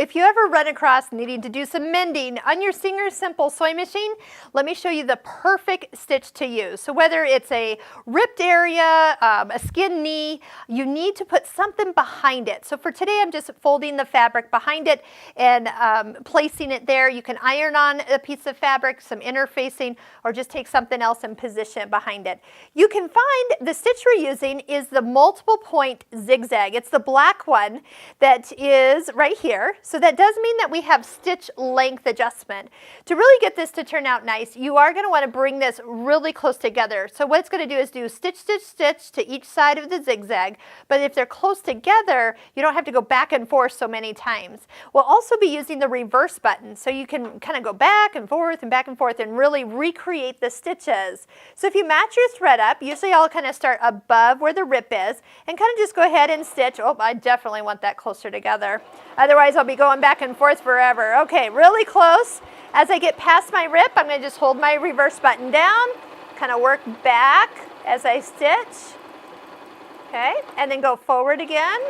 If you ever run across needing to do some mending on your Singer Simple sewing machine, let me show you the perfect stitch to use. So whether it's a ripped area, a skin knee, you need to put something behind it. So for today, I'm just folding the fabric behind it and placing it there. You can iron on a piece of fabric, some interfacing, or just take something else and position it behind it. You can find the stitch we're using is the multiple point zigzag. It's the black one that is right here. So that does mean that we have stitch length adjustment. To really get this to turn out nice, you are going to want to bring this really close together. So what it's going to do is do stitch, stitch, stitch to each side of the zigzag. But if they're close together, you don't have to go back and forth so many times. We'll also be using the reverse button. So you can kind of go back and forth and really recreate the stitches. So if you match your thread up, usually I'll kind of start above where the rip is and kind of just go ahead and stitch. Oh, I definitely want that closer together. Otherwise, I'll be going back and forth forever. Okay, really close. As I get past my rip, I'm going to just hold my reverse button down, kind of work back as I stitch. Okay, and then go forward again.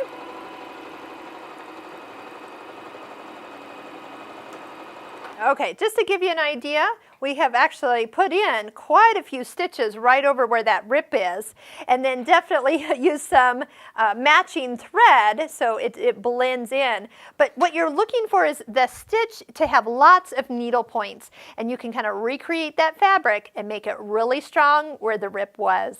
Okay, just to give you an idea, we have actually put in quite a few stitches right over where that rip is, and then definitely use some matching thread so it blends in. But what you're looking for is the stitch to have lots of needle points, and you can kind of recreate that fabric and make it really strong where the rip was.